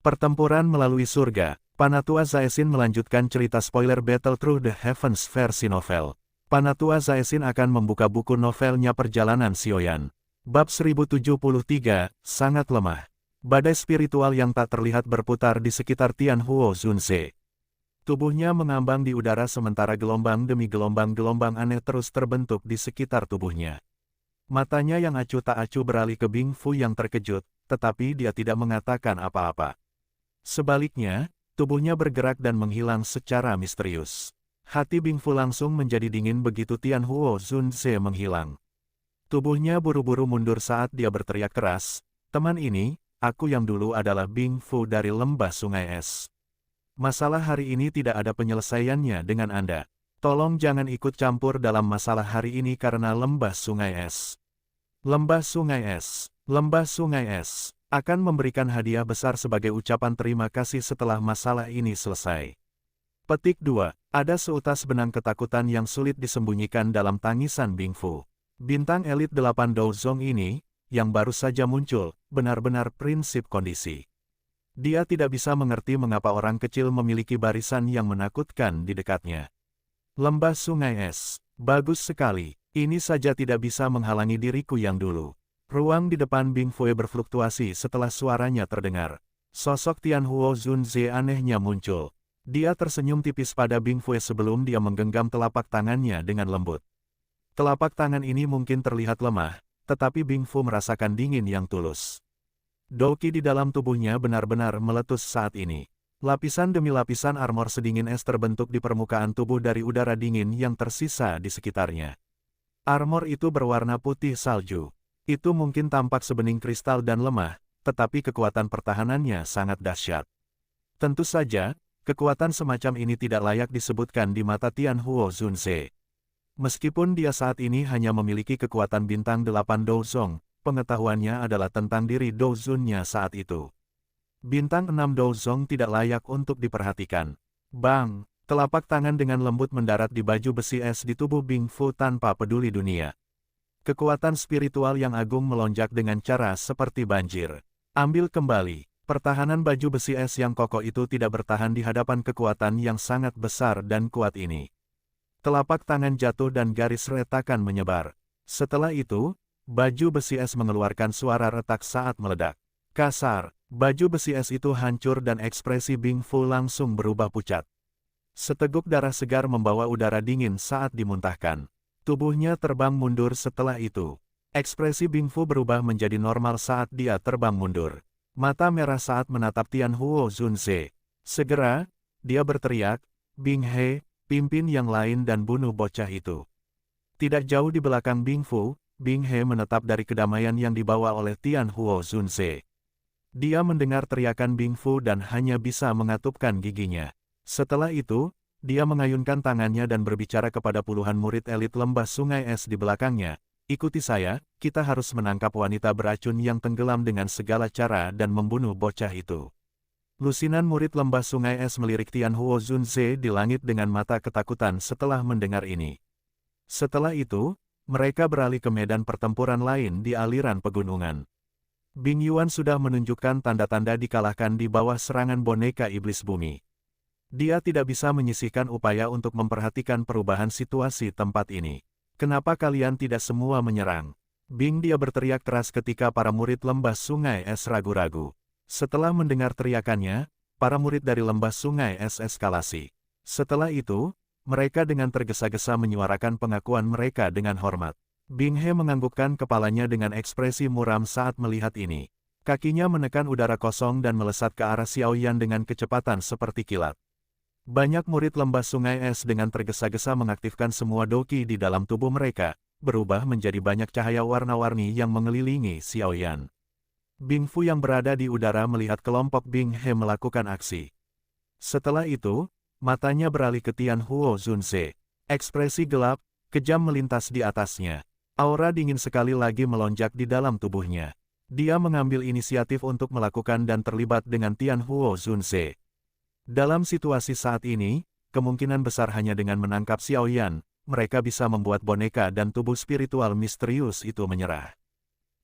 Pertempuran melalui surga. Panatua Zaesin melanjutkan cerita spoiler Battle Through the Heavens versi novel. Panatua Zaesin akan membuka buku novelnya Perjalanan Sioyan. Bab 1073, sangat lemah. Badai spiritual yang tak terlihat berputar di sekitar Tianhuo Zunze. Tubuhnya mengambang di udara sementara gelombang demi gelombang aneh terus terbentuk di sekitar tubuhnya. Matanya yang acuh tak acuh beralih ke Bing Fu yang terkejut, tetapi dia tidak mengatakan apa-apa. Sebaliknya, tubuhnya bergerak dan menghilang secara misterius. Hati Bing Fu langsung menjadi dingin begitu Tianhuo Zunze menghilang. Tubuhnya buru-buru mundur saat dia berteriak keras, "Teman ini, aku yang dulu adalah Bing Fu dari Lembah Sungai Es. Masalah hari ini tidak ada penyelesaiannya dengan Anda. Tolong jangan ikut campur dalam masalah hari ini karena Lembah Sungai Es. Lembah Sungai Es, Lembah Sungai Es akan memberikan hadiah besar sebagai ucapan terima kasih setelah masalah ini selesai." Petik 2. Ada seutas benang ketakutan yang sulit disembunyikan dalam tangisan Bing Fu. Bintang elit 8 Douzong ini, yang baru saja muncul, benar-benar prinsip kondisi. Dia tidak bisa mengerti mengapa orang kecil memiliki barisan yang menakutkan di dekatnya. Lembah Sungai Es, bagus sekali, ini saja tidak bisa menghalangi diriku yang dulu. Ruang di depan Bing Fu berfluktuasi setelah suaranya terdengar. Sosok Tianhuo Zunze anehnya muncul. Dia tersenyum tipis pada Bing Fu sebelum dia menggenggam telapak tangannya dengan lembut. Telapak tangan ini mungkin terlihat lemah, tetapi Bing Fu merasakan dingin yang tulus. Douqi di dalam tubuhnya benar-benar meletus saat ini. Lapisan demi lapisan armor sedingin es terbentuk di permukaan tubuh dari udara dingin yang tersisa di sekitarnya. Armor itu berwarna putih salju. Itu mungkin tampak sebening kristal dan lemah, tetapi kekuatan pertahanannya sangat dahsyat. Tentu saja, kekuatan semacam ini tidak layak disebutkan di mata Tianhuo Zunze. Meskipun dia saat ini hanya memiliki kekuatan bintang 8 Douzong, pengetahuannya adalah tentang diri Douzunnya saat itu. Bintang 6 Douzong tidak layak untuk diperhatikan. Bang! Telapak tangan dengan lembut mendarat di baju besi es di tubuh Bing Fu tanpa peduli dunia. Kekuatan spiritual yang agung melonjak dengan cara seperti banjir. Ambil kembali. Pertahanan baju besi es yang kokoh itu tidak bertahan di hadapan kekuatan yang sangat besar dan kuat ini. Telapak tangan jatuh dan garis retakan menyebar. Setelah itu, baju besi es mengeluarkan suara retak saat meledak. Kasar, baju besi es itu hancur dan ekspresi Bing Fu langsung berubah pucat. Seteguk darah segar membawa udara dingin saat dimuntahkan. Tubuhnya terbang mundur setelah itu. Ekspresi Bing Fu berubah menjadi normal saat dia terbang mundur. Mata merah saat menatap Tianhuo Zunze. Segera, dia berteriak, "Bing He, pimpin yang lain dan bunuh bocah itu." Tidak jauh di belakang Bing Fu, Bing He menetap dari kedamaian yang dibawa oleh Tianhuo Zunze. Dia mendengar teriakan Bing Fu dan hanya bisa mengatupkan giginya. Setelah itu, dia mengayunkan tangannya dan berbicara kepada puluhan murid elit Lembah Sungai Es di belakangnya. "Ikuti saya, kita harus menangkap wanita beracun yang tenggelam dengan segala cara dan membunuh bocah itu." Lusinan murid Lembah Sungai Es melirik Tianhuo Zunze di langit dengan mata ketakutan setelah mendengar ini. Setelah itu, mereka beralih ke medan pertempuran lain di aliran pegunungan. Bing Yuan sudah menunjukkan tanda-tanda dikalahkan di bawah serangan boneka iblis bumi. Dia tidak bisa menyisihkan upaya untuk memperhatikan perubahan situasi tempat ini. "Kenapa kalian tidak semua menyerang?" Bing dia berteriak keras ketika para murid Lembah Sungai Es ragu-ragu. Setelah mendengar teriakannya, para murid dari Lembah Sungai Es eskalasi. Setelah itu, mereka dengan tergesa-gesa menyuarakan pengakuan mereka dengan hormat. Bing He menganggukkan kepalanya dengan ekspresi muram saat melihat ini. Kakinya menekan udara kosong dan melesat ke arah Xiaoyan dengan kecepatan seperti kilat. Banyak murid Lembah Sungai Es dengan tergesa-gesa mengaktifkan semua douqi di dalam tubuh mereka, berubah menjadi banyak cahaya warna-warni yang mengelilingi Xiaoyan. Bing Fu yang berada di udara melihat kelompok Bing He melakukan aksi. Setelah itu, matanya beralih ke Tianhuo Zunze. Ekspresi gelap, kejam melintas di atasnya. Aura dingin sekali lagi melonjak di dalam tubuhnya. Dia mengambil inisiatif untuk melakukan dan terlibat dengan Tianhuo Zunze. Dalam situasi saat ini, kemungkinan besar hanya dengan menangkap Xiaoyan, mereka bisa membuat boneka dan tubuh spiritual misterius itu menyerah.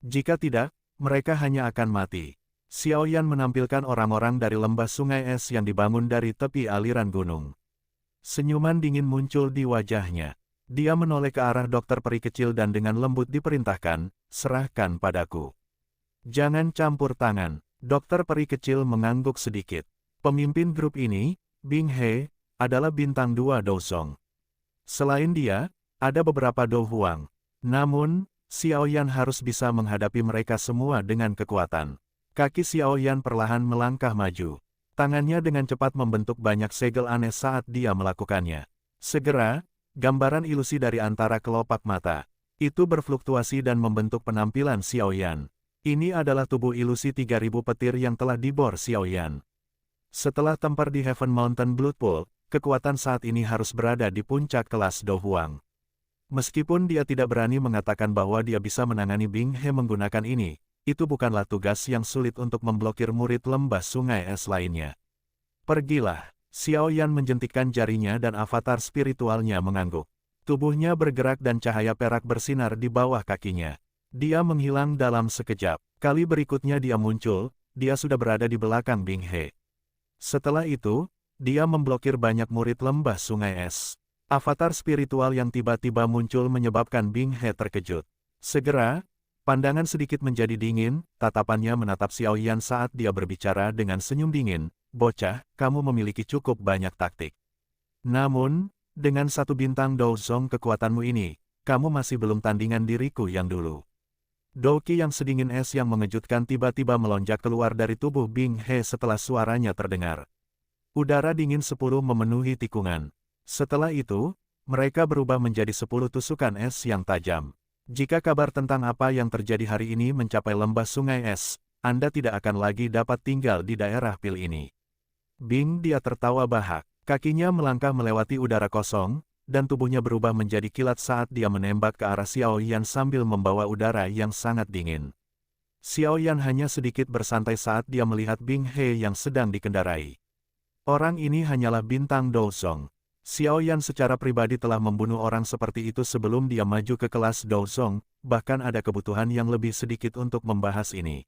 Jika tidak, mereka hanya akan mati. Xiaoyan menampilkan orang-orang dari lembah sungai es yang dibangun dari tepi aliran gunung. Senyuman dingin muncul di wajahnya. Dia menoleh ke arah dokter peri kecil dan dengan lembut diperintahkan, serahkan padaku. Jangan campur tangan. Dokter peri kecil mengangguk sedikit. Pemimpin grup ini, Bing He, adalah bintang 2 Douzong. Selain dia, ada beberapa Dou Huang. Namun, Xiaoyan harus bisa menghadapi mereka semua dengan kekuatan. Kaki Xiaoyan perlahan melangkah maju. Tangannya dengan cepat membentuk banyak segel aneh saat dia melakukannya. Segera, gambaran ilusi dari antara kelopak mata itu berfluktuasi dan membentuk penampilan Xiaoyan. Ini adalah tubuh ilusi 3000 petir yang telah dibor Xiaoyan. Setelah tempur di Heaven Mountain Blood Pool, kekuatan saat ini harus berada di puncak kelas Dou Huang. Meskipun dia tidak berani mengatakan bahwa dia bisa menangani Bing He menggunakan ini, itu bukanlah tugas yang sulit untuk memblokir murid lembah sungai es lainnya. Pergilah. Xiaoyan menjentikkan jarinya dan avatar spiritualnya mengangguk. Tubuhnya bergerak dan cahaya perak bersinar di bawah kakinya. Dia menghilang dalam sekejap. Kali berikutnya dia muncul, dia sudah berada di belakang Bing He. Setelah itu, dia memblokir banyak murid lembah sungai es. Avatar spiritual yang tiba-tiba muncul menyebabkan Bing He terkejut. Segera, pandangan sedikit menjadi dingin, tatapannya menatap Xiaoyan saat dia berbicara dengan senyum dingin. Bocah, kamu memiliki cukup banyak taktik. Namun, dengan 1 bintang Douzong kekuatanmu ini, kamu masih belum tandingan diriku yang dulu. Douki yang sedingin es yang mengejutkan tiba-tiba melonjak keluar dari tubuh Bing He setelah suaranya terdengar. Udara dingin 10 memenuhi tikungan. Setelah itu, mereka berubah menjadi 10 tusukan es yang tajam. Jika kabar tentang apa yang terjadi hari ini mencapai lembah sungai es, Anda tidak akan lagi dapat tinggal di daerah pil ini. Bing, dia tertawa bahak. Kakinya melangkah melewati udara kosong, dan tubuhnya berubah menjadi kilat saat dia menembak ke arah Xiaoyan sambil membawa udara yang sangat dingin. Xiaoyan hanya sedikit bersantai saat dia melihat Bing He yang sedang dikendarai. Orang ini hanyalah bintang Douzong. Xiaoyan secara pribadi telah membunuh orang seperti itu sebelum dia maju ke kelas Douzong, bahkan ada kebutuhan yang lebih sedikit untuk membahas ini.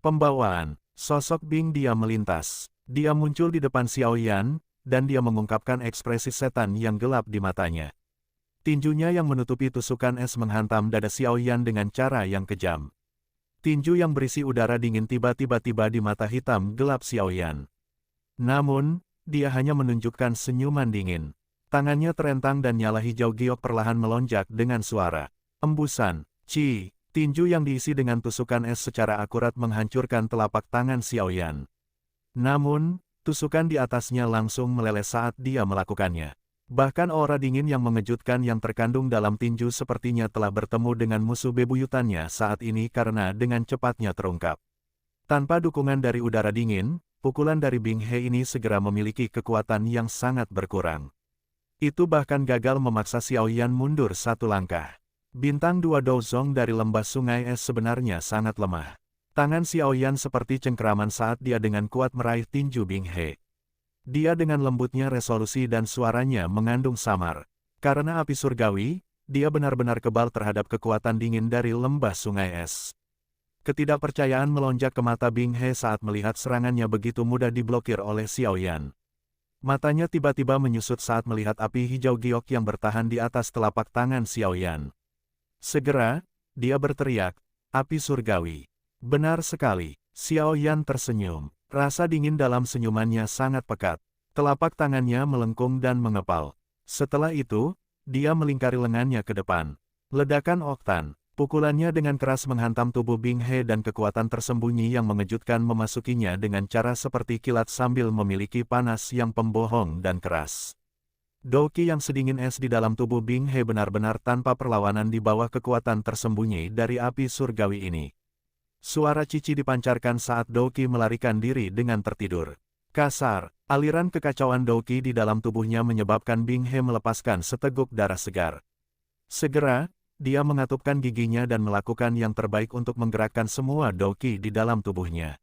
Pembawaan. Sosok Bing dia melintas. Dia muncul di depan Xiaoyan, dan dia mengungkapkan ekspresi setan yang gelap di matanya. Tinjunya yang menutupi tusukan es menghantam dada Xiaoyan dengan cara yang kejam. Tinju yang berisi udara dingin tiba-tiba tiba di mata hitam gelap Xiaoyan. Namun, dia hanya menunjukkan senyuman dingin. Tangannya terentang dan nyala hijau giok perlahan melonjak dengan suara embusan. Ci, tinju yang diisi dengan tusukan es secara akurat menghancurkan telapak tangan Xiaoyan. Namun, tusukan di atasnya langsung meleleh saat dia melakukannya. Bahkan aura dingin yang mengejutkan yang terkandung dalam tinju sepertinya telah bertemu dengan musuh bebuyutannya saat ini karena dengan cepatnya terungkap. Tanpa dukungan dari udara dingin, pukulan dari Bing He ini segera memiliki kekuatan yang sangat berkurang. Itu bahkan gagal memaksa Xiaoyan mundur 1 langkah. Bintang 2 Douzong dari lembah sungai es sebenarnya sangat lemah. Tangan Xiaoyan seperti cengkeraman saat dia dengan kuat meraih tinju Bing He. Dia dengan lembutnya resolusi dan suaranya mengandung samar. Karena api surgawi, dia benar-benar kebal terhadap kekuatan dingin dari lembah sungai es. Ketidakpercayaan melonjak ke mata Bing He saat melihat serangannya begitu mudah diblokir oleh Xiaoyan. Matanya tiba-tiba menyusut saat melihat api hijau giok yang bertahan di atas telapak tangan Xiaoyan. Segera, dia berteriak, api surgawi. Benar sekali, Xiaoyan tersenyum. Rasa dingin dalam senyumannya sangat pekat. Telapak tangannya melengkung dan mengepal. Setelah itu, dia melingkari lengannya ke depan. Ledakan oktan, pukulannya dengan keras menghantam tubuh Bing He dan kekuatan tersembunyi yang mengejutkan memasukinya dengan cara seperti kilat sambil memiliki panas yang pembohong dan keras. Douki yang sedingin es di dalam tubuh Bing He benar-benar tanpa perlawanan di bawah kekuatan tersembunyi dari api surgawi ini. Suara cici dipancarkan saat Douki melarikan diri dengan tertidur. Kasar, aliran kekacauan Douki di dalam tubuhnya menyebabkan Bing He melepaskan seteguk darah segar. Segera, dia mengatupkan giginya dan melakukan yang terbaik untuk menggerakkan semua Douki di dalam tubuhnya.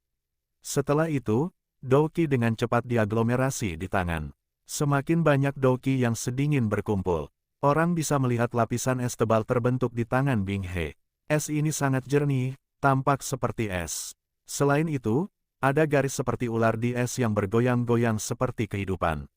Setelah itu, Douki dengan cepat diaglomerasi di tangan. Semakin banyak Douki yang sedingin berkumpul. Orang bisa melihat lapisan es tebal terbentuk di tangan Bing He. Es ini sangat jernih, tampak seperti es. Selain itu, ada garis seperti ular di es yang bergoyang-goyang seperti kehidupan.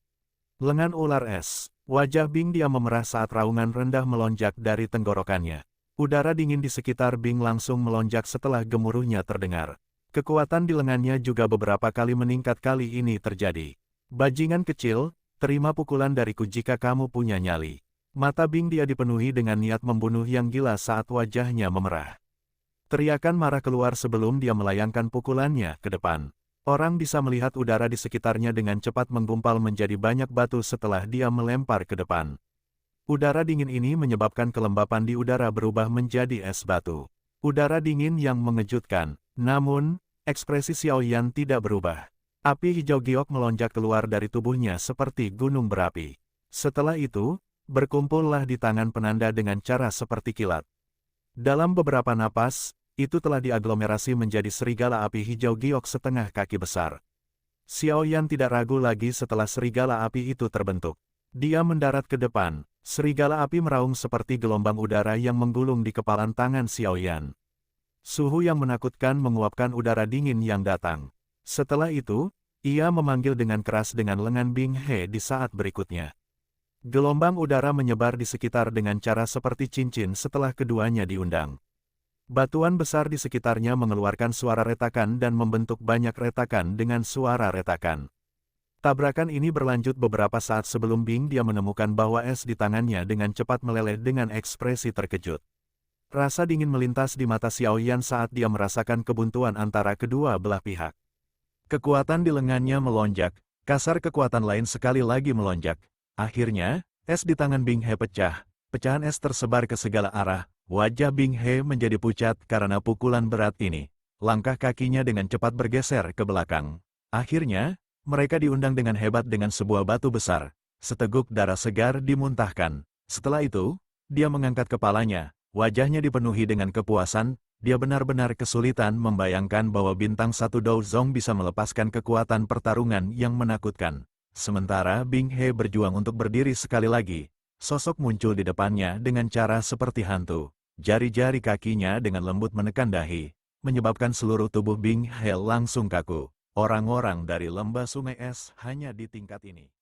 Lengan ular es. Wajah Bing Dia memerah saat raungan rendah melonjak dari tenggorokannya. Udara dingin di sekitar Bing langsung melonjak setelah gemuruhnya terdengar. Kekuatan di lengannya juga beberapa kali meningkat kali ini terjadi. Bajingan kecil, terima pukulan dariku jika kamu punya nyali. Mata Bing Dia dipenuhi dengan niat membunuh yang gila saat wajahnya memerah. Teriakan marah keluar sebelum dia melayangkan pukulannya ke depan. Orang bisa melihat udara di sekitarnya dengan cepat menggumpal menjadi banyak batu setelah dia melempar ke depan. Udara dingin ini menyebabkan kelembapan di udara berubah menjadi es batu. Udara dingin yang mengejutkan, namun, ekspresi Xiao Yan tidak berubah. Api hijau giok melonjak keluar dari tubuhnya seperti gunung berapi. Setelah itu, berkumpullah di tangan penanda dengan cara seperti kilat. Dalam beberapa napas, itu telah diaglomerasi menjadi serigala api hijau giok setengah kaki besar. Xiao Yan tidak ragu lagi setelah serigala api itu terbentuk. Dia mendarat ke depan, serigala api meraung seperti gelombang udara yang menggulung di kepalan tangan Xiao Yan. Suhu yang menakutkan menguapkan udara dingin yang datang. Setelah itu, ia memanggil dengan keras dengan lengan Bing He di saat berikutnya. Gelombang udara menyebar di sekitar dengan cara seperti cincin setelah keduanya diundang. Batuan besar di sekitarnya mengeluarkan suara retakan dan membentuk banyak retakan dengan suara retakan. Tabrakan ini berlanjut beberapa saat sebelum Bing Dia menemukan bahwa es di tangannya dengan cepat meleleh dengan ekspresi terkejut. Rasa dingin melintas di mata Xiao Yan saat dia merasakan kebuntuan antara kedua belah pihak. Kekuatan di lengannya melonjak, kasar kekuatan lain sekali lagi melonjak. Akhirnya, es di tangan Bing He pecah. Pecahan es tersebar ke segala arah. Wajah Bing He menjadi pucat karena pukulan berat ini. Langkah kakinya dengan cepat bergeser ke belakang. Akhirnya, mereka diundang dengan hebat dengan sebuah batu besar. Seteguk darah segar dimuntahkan. Setelah itu, dia mengangkat kepalanya. Wajahnya dipenuhi dengan kepuasan. Dia benar-benar kesulitan membayangkan bahwa bintang satu Dao Zong bisa melepaskan kekuatan pertarungan yang menakutkan. Sementara Bing He berjuang untuk berdiri sekali lagi. Sosok muncul di depannya dengan cara seperti hantu. Jari-jari kakinya dengan lembut menekan dahi, menyebabkan seluruh tubuh Bing He langsung kaku. Orang-orang dari lembah sungai es hanya di tingkat ini.